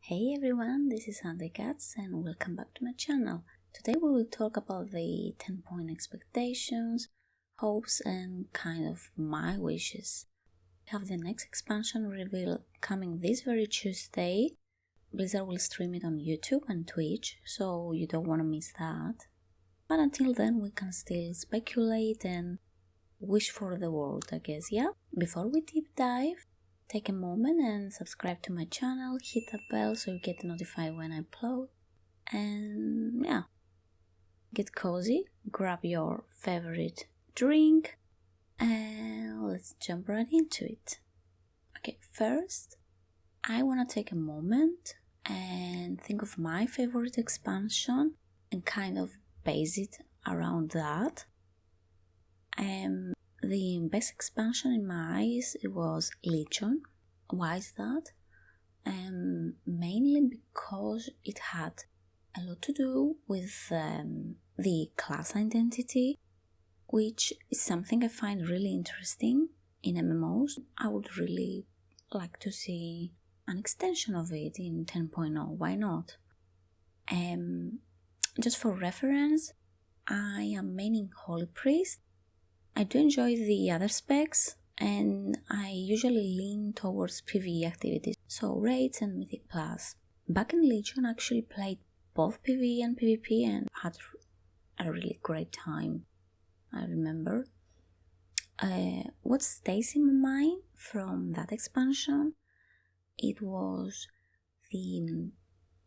Hey everyone, this is Cats and welcome back to my channel. Today we will talk about the 10-point expectations, hopes and kind of my wishes. We have the next expansion reveal coming this very Tuesday. Blizzard will stream it on YouTube and Twitch, so you don't want to miss that. But until then we can still speculate and wish for the world, I guess, yeah? Before we deep dive, take a moment and subscribe to my channel, hit the bell so you get notified when I upload, and yeah, get cozy, grab your favorite drink, and let's jump right into it. Okay, first, I want to take a moment and think of my favorite expansion and kind of base it around that. The best expansion in my eyes was Legion. Why is that? Mainly because it had a lot to do with the class identity, which is something I find really interesting in MMOs. I would really like to see an extension of it in 10.0. Why not? Just for reference, I am maining Holy Priest. I do enjoy the other specs, and I usually lean towards PvE activities, so raids and Mythic Plus. Back in Legion I actually played both PvE and PvP and had a really great time, I remember. What stays in my mind from that expansion, it was the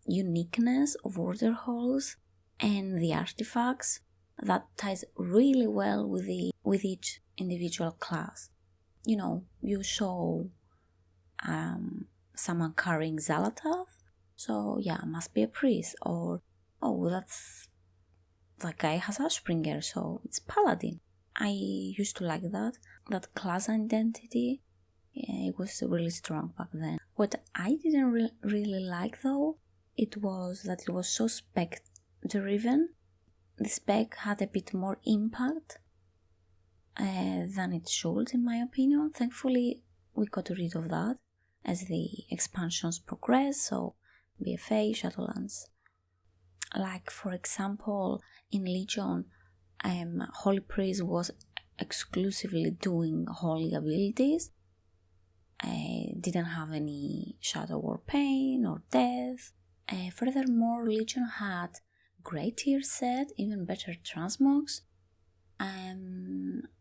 uniqueness of order halls and the artifacts that ties really well with each individual class. You know, you saw someone carrying Zalatath, so yeah, must be a priest, or oh, that guy has Ashbringer, so it's paladin. I used to like that class identity. Yeah, it was really strong back then. What I didn't really like though, it was that it was so spec driven. The spec had a bit more impact than it should, in my opinion. Thankfully, we got rid of that as the expansions progress, so BFA, Shadowlands. Like, for example, in Legion, Holy Priest was exclusively doing holy abilities. I didn't have any Shadow or Pain or Death. Furthermore, Legion had great tier set, even better transmogs.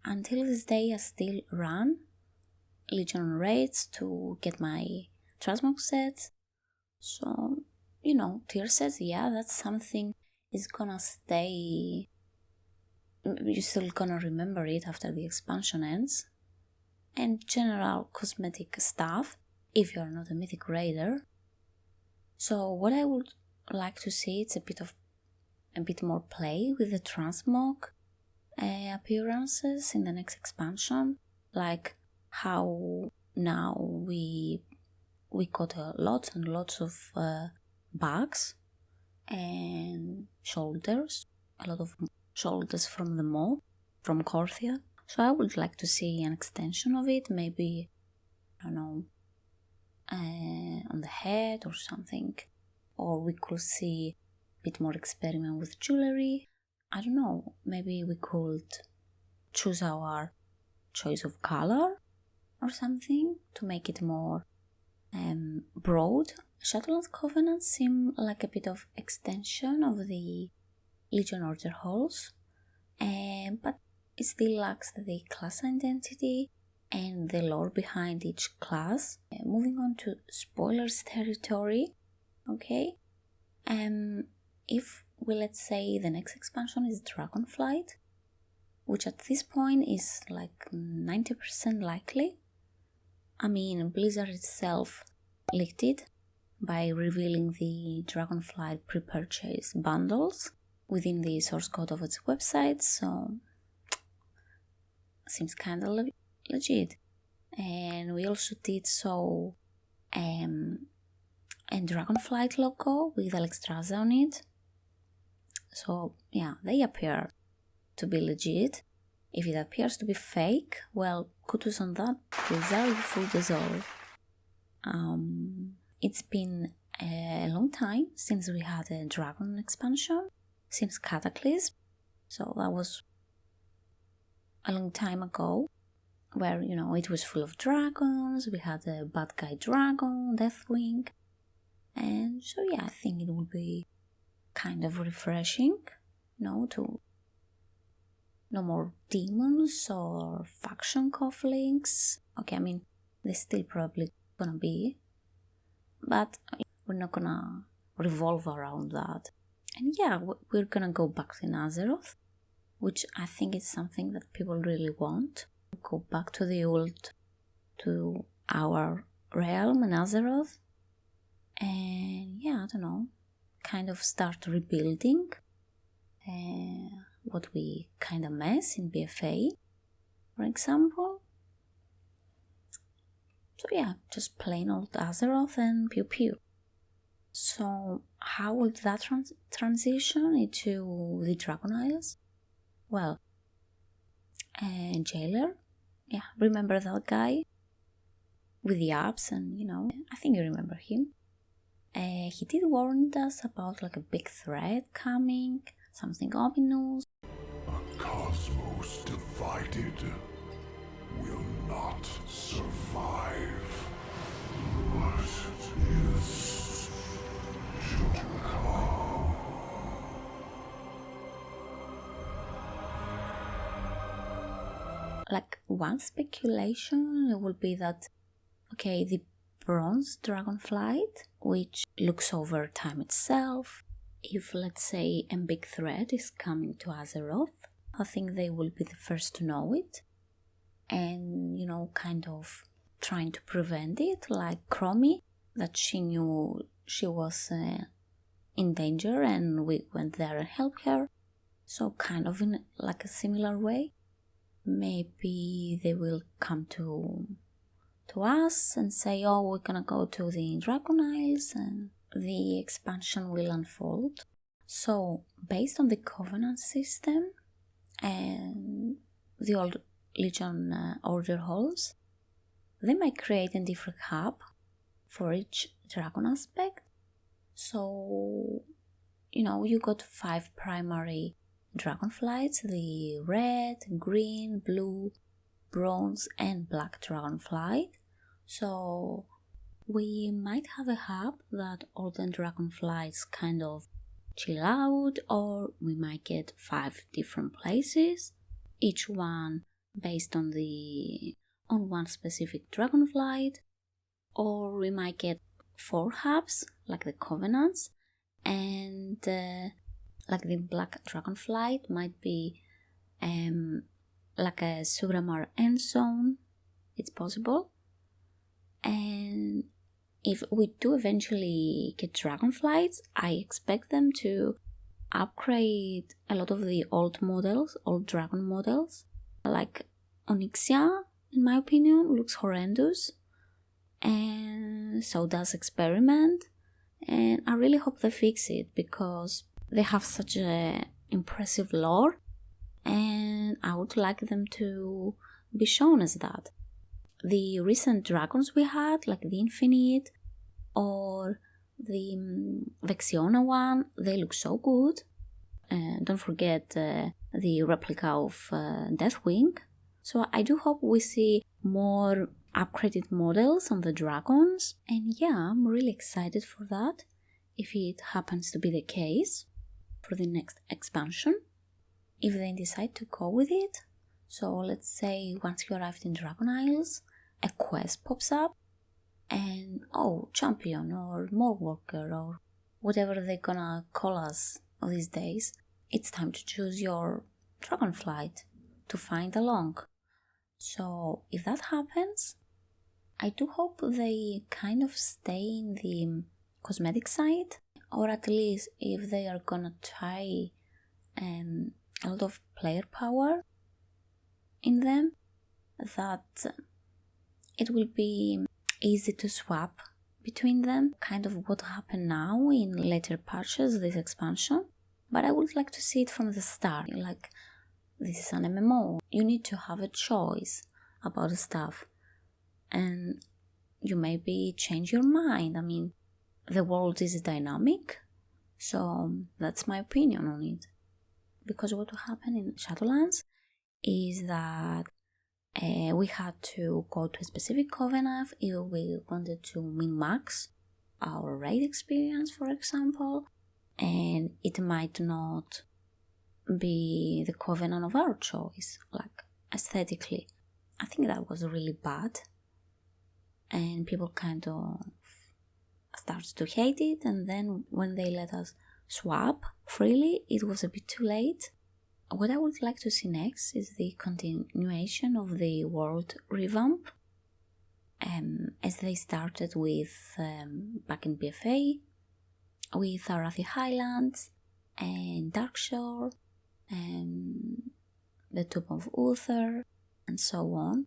Until this day I still run Legion raids to get my transmog sets. So, you know, tier sets, yeah, that's something is gonna stay. You're still gonna remember it after the expansion ends. And general cosmetic stuff, if you're not a mythic raider. So what I would like to see, it's a bit more play with the transmog appearances in the next expansion, like how now we got lots and lots of bags and shoulders, a lot of shoulders from the mob, from Korthia. So I would like to see an extension of it, maybe, I don't know, on the head or something, or we could see bit more experiment with jewelry. I don't know, maybe we could choose our choice of color or something to make it more broad. Shadowlands Covenant seem like a bit of extension of the Legion Order halls, but it still lacks the class identity and the lore behind each class. Moving on to spoilers territory, okay? If let's say the next expansion is Dragonflight, which at this point is like 90% likely. I mean, Blizzard itself leaked it by revealing the Dragonflight pre-purchase bundles within the source code of its website, so seems kind of legit. And we also did so a Dragonflight logo with Alexstrasza on it. So yeah, they appear to be legit. If it appears to be fake, well, kudos on that. Blizzard, full dissolve. It's been a long time since we had a dragon expansion, since Cataclysm. So that was a long time ago, where, it was full of dragons. We had a bad guy dragon, Deathwing. And so yeah, I think it would be kind of refreshing, to no more demons or faction conflicts. Okay, I mean, there's still probably gonna be, but we're not gonna revolve around that. And yeah, we're gonna go back to Azeroth, which I think is something that people really want. Go back to the old, to our realm in Azeroth. And yeah, I don't know, kind of start rebuilding what we kind of mess in BFA, for example. So yeah, just plain old Azeroth and pew pew. So how would that transition into the Dragon Isles? Well, Jailer, yeah, remember that guy with the abs, and I think you remember him. He did warn us about a big threat coming, something ominous. A cosmos divided will not survive. What is to come? One speculation will be that, okay, the Bronze Dragonflight, which looks over time itself, if, let's say, a big threat is coming to Azeroth, I think they will be the first to know it, and, kind of trying to prevent it, like Chromie, that she knew she was in danger and we went there and helped her. So kind of in a similar way, maybe they will come to us and say, oh, we're gonna go to the Dragon Isles, and the expansion will unfold. So based on the Covenant system and the old Legion order halls, they might create a different hub for each dragon aspect. So, you got 5 primary dragonflights: the red, green, blue, bronze and black dragonflight. So we might have a hub that all the dragonflights kind of chill out, or we might get 5 different places, each one based on one specific dragonflight, or we might get 4 hubs like the Covenants, and like the black dragonflight might be like a Suramar end zone. It's possible. And if we do eventually get dragonflights, I expect them to upgrade a lot of the old dragon models. Like Onyxia, in my opinion, looks horrendous, and so does Experiment. And I really hope they fix it, because they have such a impressive lore, and I would like them to be shown as that. The recent dragons we had, like the Infinite or the Vexiona one, they look so good. Don't forget the replica of Deathwing. So I do hope we see more upgraded models on the dragons, and yeah, I'm really excited for that, if it happens to be the case for the next expansion, if they decide to go with it. So let's say once you arrived in Dragon Isles, a quest pops up, and champion or more worker or whatever they're gonna call us all these days, it's time to choose your dragonflight to find along. So if that happens, I do hope they kind of stay in the cosmetic side, or at least if they are gonna try a lot of player power in them, that it will be easy to swap between them, kind of what happened now in later patches, this expansion. But I would like to see it from the start, like, this is an MMO, you need to have a choice about the stuff, and you maybe change your mind. I mean, the world is dynamic. So that's my opinion on it. Because what will happen in Shadowlands is that we had to go to a specific covenant if we wanted to min-max our raid experience, for example, and it might not be the covenant of our choice, like aesthetically. I think that was really bad, and people kind of started to hate it, and then when they let us swap freely, it was a bit too late. What I would like to see next is the continuation of the world revamp, as they started with back in BFA, with Arathi Highlands and Darkshore and the Tomb of Uther and so on.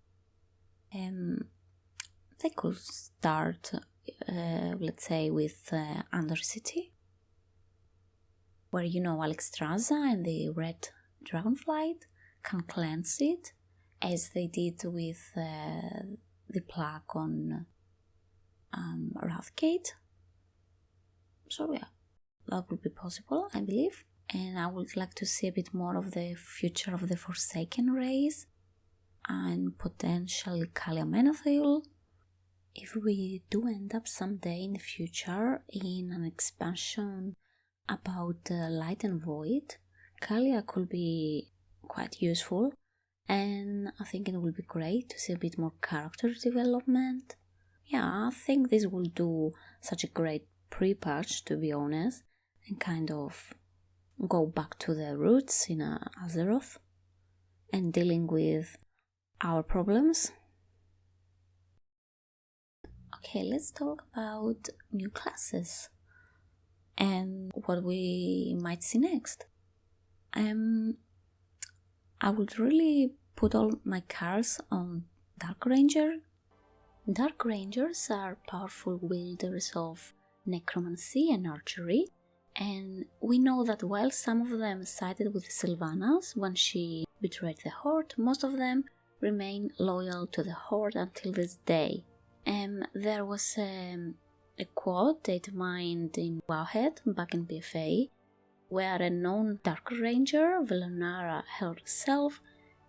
They could start, let's say, with Undercity, where Alexstrasza and the Red Dragonflight can cleanse it, as they did with the plaque on Wrathgate. So yeah, that would be possible, I believe. And I would like to see a bit more of the future of the Forsaken race and potentially Kalia Menethil. If we do end up someday in the future in an expansion about Light and Void, Kalia could be quite useful, and I think it will be great to see a bit more character development. Yeah, I think this will do such a great pre-patch, to be honest, and kind of go back to the roots in Azeroth and dealing with our problems. Okay, let's talk about new classes and what we might see next. I would really put all my cards on Dark Ranger. Dark Rangers are powerful wielders of necromancy and archery, and we know that while some of them sided with Sylvanas when she betrayed the Horde, most of them remain loyal to the Horde until this day. There was a quote data mined in Wowhead back in BFA, where a known Dark Ranger, Velonara herself,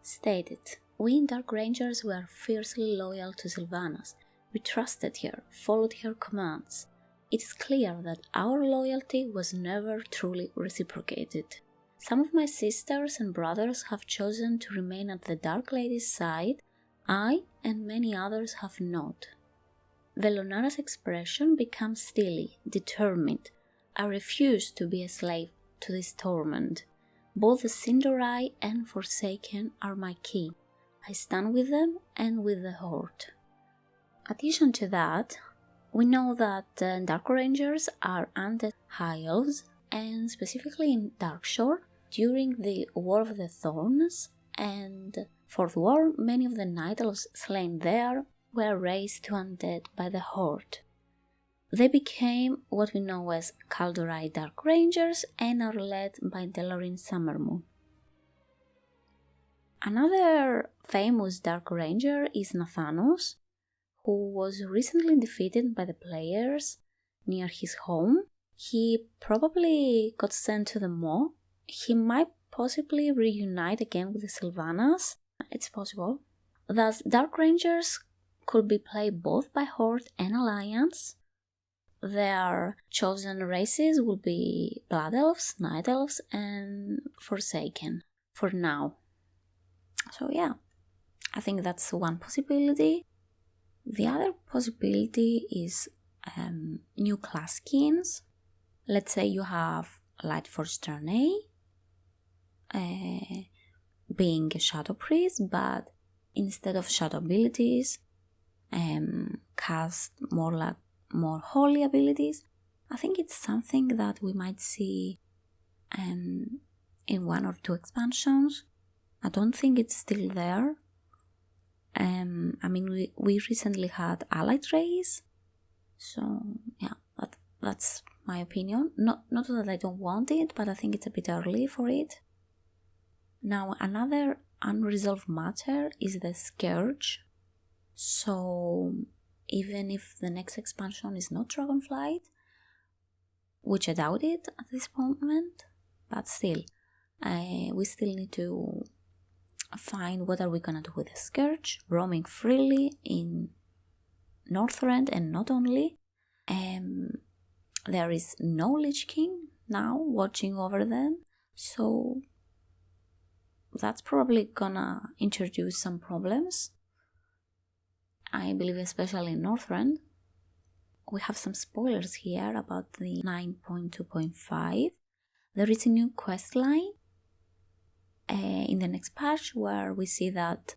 stated, "We Dark Rangers were fiercely loyal to Sylvanas. We trusted her, followed her commands. It is clear that our loyalty was never truly reciprocated. Some of my sisters and brothers have chosen to remain at the Dark Lady's side. I and many others have not." Velonara's expression becomes steely, determined. "I refuse to be a slave to this torment. Both the Cinderai and Forsaken are my key. I stand with them and with the Horde." Addition to that, we know that Dark Rangers are undead high elves, and specifically in Darkshore, during the War of the Thorns and Fourth War, many of the Night Elves slain there were raised to undead by the Horde. They became what we know as Kaldorei Dark Rangers and are led by Delorin Summermoon. Another famous Dark Ranger is Nathanos, who was recently defeated by the players near his home. He probably got sent to the Maw. He might possibly reunite again with the Sylvanas. It's possible. Thus, Dark Rangers could be played both by Horde and Alliance. Their chosen races will be Blood Elves, Night Elves, and Forsaken for now. So yeah, I think that's one possibility. The other possibility is new class skins. Let's say you have Lightforge Ternay, being a Shadow Priest, but instead of Shadow abilities, cast more holy abilities. I think it's something that we might see in one or two expansions. I don't think it's still there. We recently had Allied Race, so yeah, that's my opinion. Not that I don't want it, but I think it's a bit early for it. Now, another unresolved matter is the Scourge. So even if the next expansion is not Dragonflight, which I doubt it at this moment, but still, we still need to find what are we gonna do with the Scourge, roaming freely in Northrend and not only. There is no Lich King now watching over them, so that's probably gonna introduce some problems. I believe especially in Northrend. We have some spoilers here about the 9.2.5. There is a new quest line in the next patch where we see that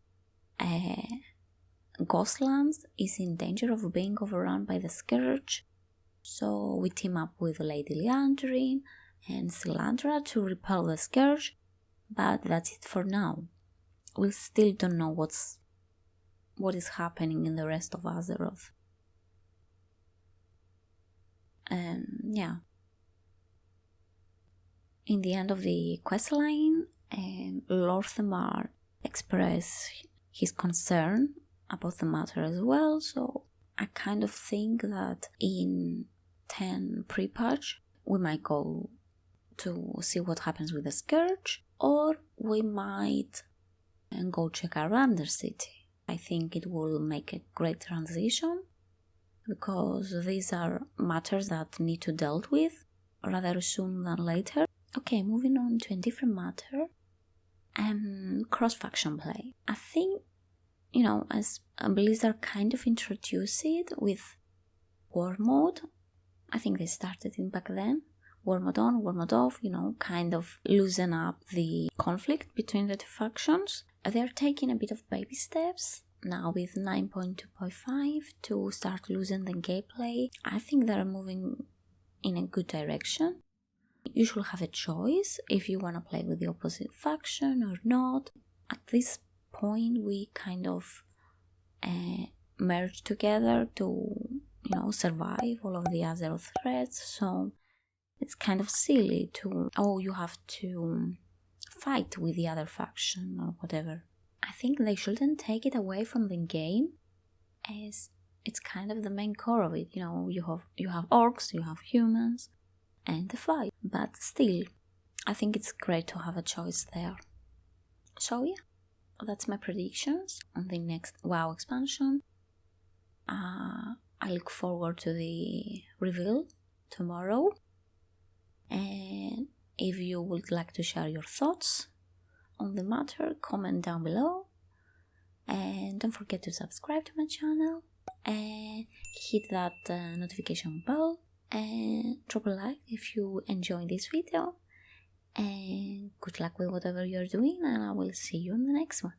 Ghostlands is in danger of being overrun by the Scourge. So we team up with Lady Liandrin and Silandra to repel the Scourge, but that's it for now. We still don't know what is happening in the rest of Azeroth. Yeah. In the end of the questline, Lorthamar expressed his concern about the matter as well, so I kind of think that in 10 pre-patch we might go to see what happens with the Scourge, or we might go check our Undercity. I think it will make a great transition, because these are matters that need to be dealt with rather soon than later. Okay, moving on to a different matter. Cross-faction play. I think, as Blizzard kind of introduced it with War Mode. I think they started it back then. War Mode on, War Mode off, kind of loosen up the conflict between the two factions. They're taking a bit of baby steps now with 9.2.5 to start losing the gameplay. I think they're moving in a good direction. You should have a choice if you want to play with the opposite faction or not. At this point, we kind of merge together to, survive all of the Azeroth threats. So it's kind of silly to, you have to fight with the other faction or whatever. I think they shouldn't take it away from the game, as it's kind of the main core of it. You have orcs, you have humans, and the fight. But still, I think it's great to have a choice there. So yeah, that's my predictions on the next WoW expansion. I look forward to the reveal tomorrow. And if you would like to share your thoughts on the matter, comment down below. And don't forget to subscribe to my channel and hit that notification bell. And drop a like if you enjoyed this video, and good luck with whatever you're doing, and I will see you in the next one.